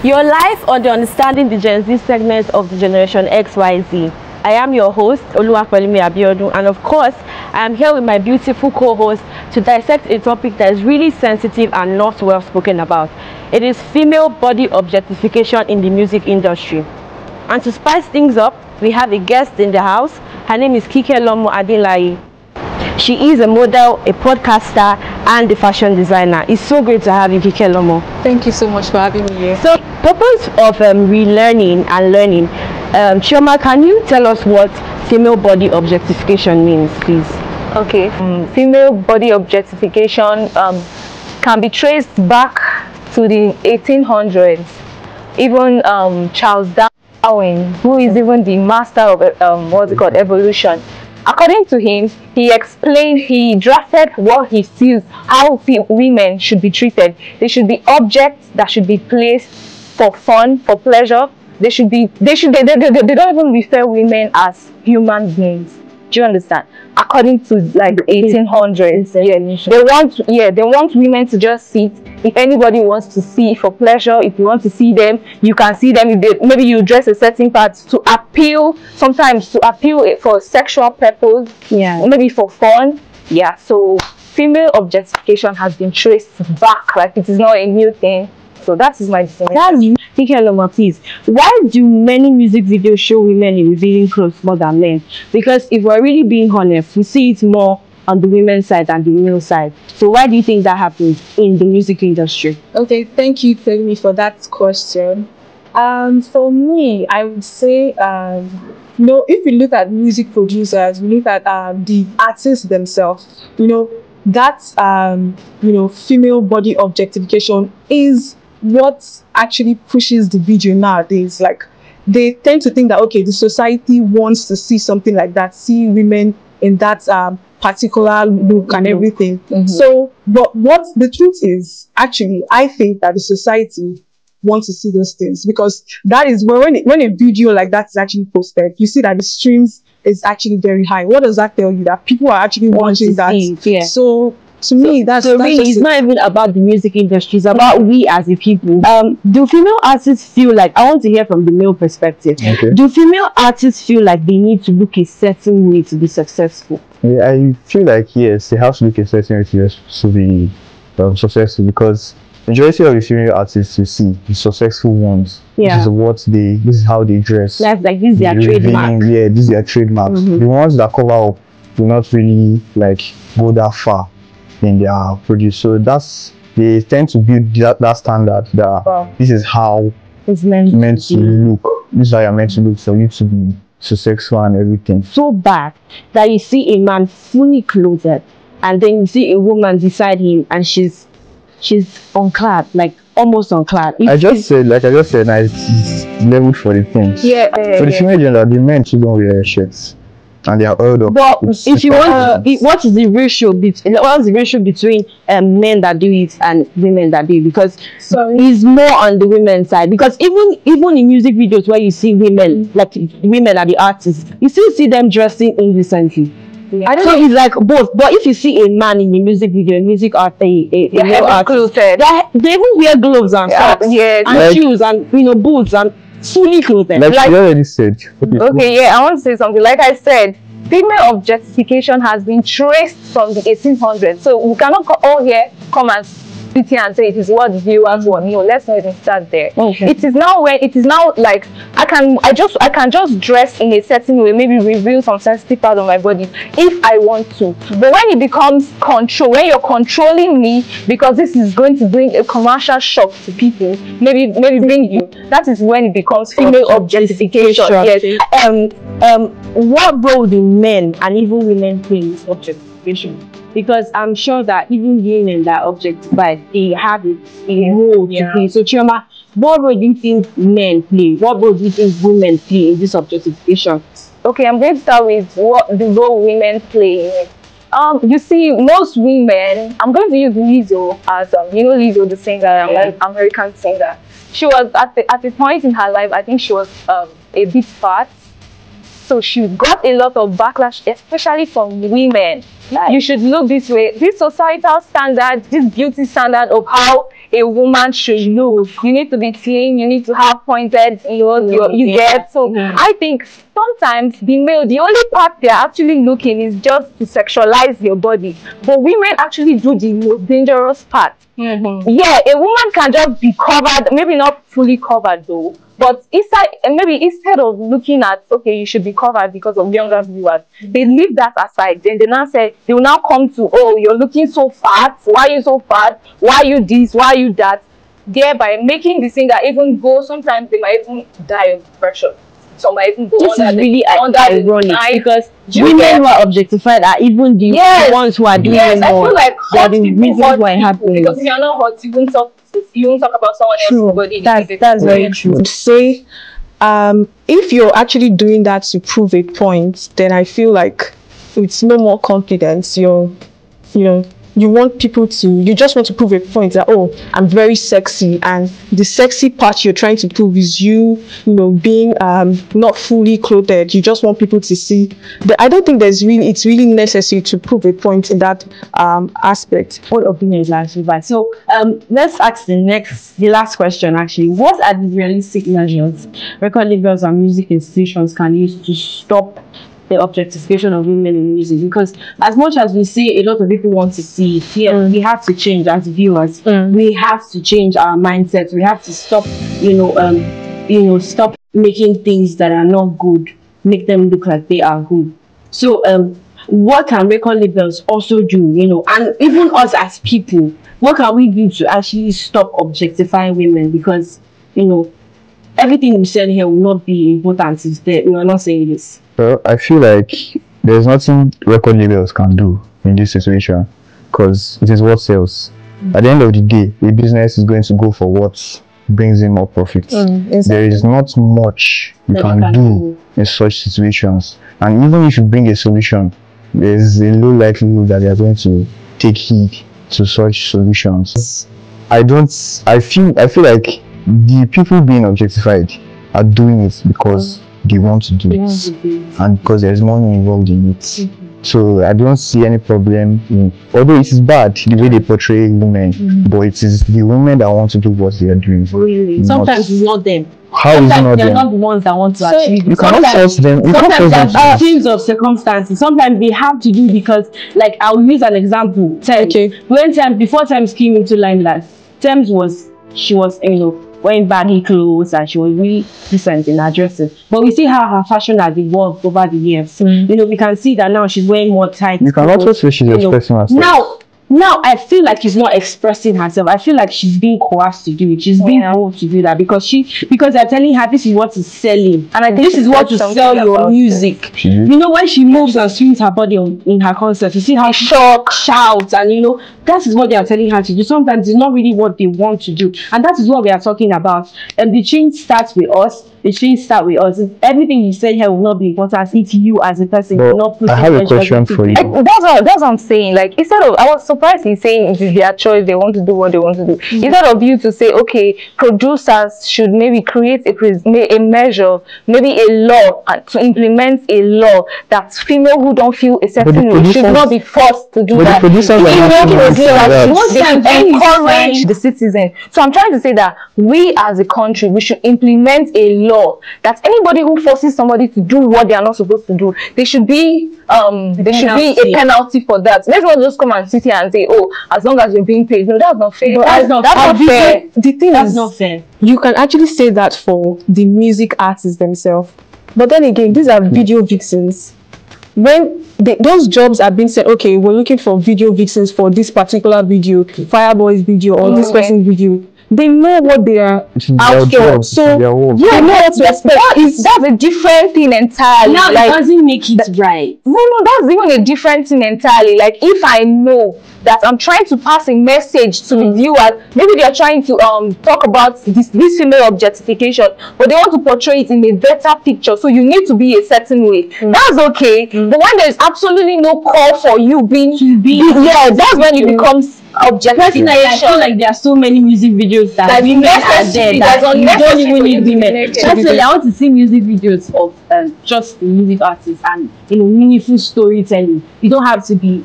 You're live on the Understanding the Gen Z segment of the Generation XYZ. I am your host, Oluwapelumi Abiodun, and of course, I am here with my beautiful co-host to dissect a topic that is really sensitive and not well spoken about. It is female body objectification in the music industry. And to spice things up, we have a guest in the house. Her name is Kike Lomo Adelayi. She is a model, a podcaster, and a fashion designer. It's so great to have you, Kike Lomo. Thank you so much for having me here. So, purpose of relearning and learning. Chioma, can you tell us what female body objectification means, please? Okay, female body objectification can be traced back to the 1800s. Even Charles Darwin, who is even the master of evolution. According to him, he drafted what he sees, how women should be treated. They should be objects that should be placed for fun, for pleasure. They don't even refer women as human beings. Do you understand? According to like the 1800s, they want women to just sit. If anybody wants to see for pleasure, if you want to see them, you can see them. Maybe you dress a certain part to appeal, sometimes to appeal for sexual purpose, maybe for fun. Yeah, so female objectification has been traced back, like it is not a new thing. So that is my definition. Please. Why do many music videos show women in revealing clothes more than men? Because if we're really being honest, we see it more on the women's side than the male side. So why do you think that happens in the music industry? Okay, thank you, Pelumi, for that question. For me, I would say, if you look at music producers, we look at the artists themselves, that female body objectification is what actually pushes the video nowadays. Like, they tend to think that, okay, the society wants to see something like that, see women in that particular look and everything. So, but what the truth is, actually, I think that the society wants to see those things, because that is when a video like that is actually posted, you see that the streams is actually very high. What does that tell you? That people are actually watching that. So to me, that's really, it's not even about the music industry, it's about we as a people. Do female artists feel like, I want to hear from the male perspective, do female artists feel like they need to look a certain way to be successful? Yeah, I feel like yes, they have to look a certain way to be successful, because majority of the female artists you see, the successful ones, this is how they dress. That's like, this is their trademark. Yeah, this is their trademark. The ones that cover up do not really like go that far in their produce. So they tend to build that standard that this is how it's meant to look. This is how you're meant to look for you to be successful and everything. So bad that you see a man fully clothed and then you see a woman beside him and she's unclad, like almost unclad. I just said, it's leveled for the things. For the female gender, the men too don't wear shirts. And they are oiled up. But if you want, what is the ratio between men that do it and women that do it? Because it's more on the women's side. Because even in music videos where you see women, like women are the artists, you still see them dressing indecently. I don't know, it's like both. But if you see a man in the music video, a male artist, they even wear gloves and socks and shoes and boots and fully clothed. Like you already said. Okay, I want to say something. Like I said, female objectification has been traced from the 1800s. So we cannot all here come and sit here and say it is what the viewers want. No, let's not even start there. It is now like I can just dress in a certain way, maybe reveal some sensitive part of my body if I want to. But when it becomes control, when you're controlling me because this is going to bring a commercial shock to people, maybe bring you, that is when it becomes female objectification. Yes. What role do men and even women play in this objectification? Because I'm sure that even women that are objectified, they have a role to play. So Chioma, what role do you think men play? What role do you think women play in this objectification? Okay, I'm going to start with what the role women play. You see, most women, I'm going to use Lizzo as Lizzo, the singer, American singer. She was at a point in her life, I think she was a bit fat. So she got a lot of backlash, especially from women. You should look this way. This societal standard, this beauty standard of how a woman should look. You need to be thin, you need to have pointed, you get. So I think sometimes the only part they're actually looking is just to sexualize your body. But women actually do the most dangerous part. Yeah, a woman can just be covered, maybe not fully covered though. But maybe instead of looking at, okay, you should be covered because of younger viewers, they leave that aside. Then they now say, they will now come to, oh, you're looking so fat. Why are you so fat? Why are you this? Why are you that? Thereby making the singer even go, sometimes they might even die of depression. Some might even go this is really ironic because women who are objectified are even the ones who are doing more. I feel like they are the reasons why it happens. Because if you're not hot, you won't talk about someone else's body. That's very true. Would say if you're actually doing that to prove a point, then I feel like it's no more confidence. You want people to, you just want to prove a point that, oh, I'm very sexy, and the sexy part you're trying to prove is being not fully clothed. You just want people to see. But I don't think it's really necessary to prove a point in that aspect. What opinion is that? So let's ask the last question actually. What are the realistic measures record labels and music institutions can use to stop the objectification of women in music? Because as much as we say a lot of people want to see it, we have to change as viewers. We have to change our mindset. We have to stop, stop making things that are not good, make them look like they are good. So what can record labels also do, and even us as people, what can we do to actually stop objectifying women? Because everything we said here will not be important if we are not saying this. Well, I feel like there's nothing record labels can do in this situation, because it is what sells. At the end of the day, a business is going to go for what brings in more profits. There is not much you can do in such situations, and even if you bring a solution, there's a low likelihood that they are going to take heed to such solutions. I feel like the people being objectified are doing it because they want to do it, and because there's money involved in it. So I don't see any problem although it is bad the way they portray women, but it is the women that want to do what they are doing. Really? Sometimes it's not them. How is it not they're them? not the ones that want to achieve it. You cannot force them. Sometimes there are teams of circumstances. Sometimes they have to do because, like, I'll use an example. Before Thames came into limelight, Thames she was wearing baggy clothes, and she was really decent in her dressing. But we see how her fashion has evolved over the years. We can see that now she's wearing more tight. You can also say she's expressing herself. Now I feel like she's not expressing herself. I feel like she's being coerced to do it. She's being told to do that because they're telling her this is what is selling, and I think this is what to sell your music. When she moves and swings her body in her concert, you see how she shouts, and that is what they are telling her to do. Sometimes it's not really what they want to do, and that is what we are talking about. And the change starts with us. The change starts with us. Everything you say here will not be important. It's you as a person. Not I have a question for you. That's what I'm saying. Like, instead of, I was surprised in saying it is their choice. They want to do what they want to do. Instead of you to say, okay, producers should maybe create a measure, maybe a law, to implement a law that female who don't feel a certain way should not be forced to do that. The producers encourage the citizen. So I'm trying to say that we as a country, we should implement a law that anybody who forces somebody to do what they are not supposed to do, there should be a penalty for that. Let's not just come and sit here and say, oh, as long as you're being paid. No, that's not fair. That's not fair. The thing is, not fair. You can actually say that for the music artists themselves, but then again, these are video vixens. When those jobs are being said, okay, we're looking for video vixens for this particular video, Fireboy's video or this person's video, they know what they are out for. So they know what to expect. That's a different thing entirely. Now, it doesn't make it right. No, that's even a different thing entirely. Like, if I know that I'm trying to pass a message to the viewers, maybe they are trying to talk about this female objectification, but they want to portray it in a better picture, so you need to be a certain way. That's okay. But when there is absolutely no call for you being that's when it becomes objectification. I feel like there are so many music videos that women are there that you don't even need women. Personally, I want to see music videos of just the music artists and meaningful storytelling. You don't have to be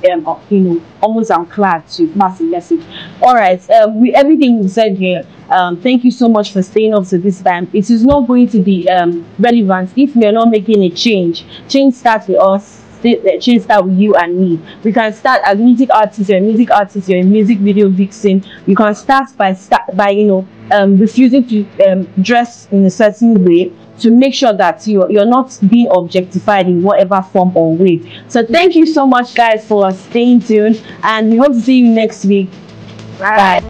almost unclad to pass a message. All right, everything you said here. Thank you so much for staying up to this time. It is not going to be relevant if we are not making a change. Change starts with us. Change start with you and me. We can start as music artists. You're a music artist. You're a music video vixen. You can start by refusing to dress in a certain way to make sure that you're not being objectified in whatever form or way. So thank you so much, guys, for staying tuned, and we hope to see you next week. Bye.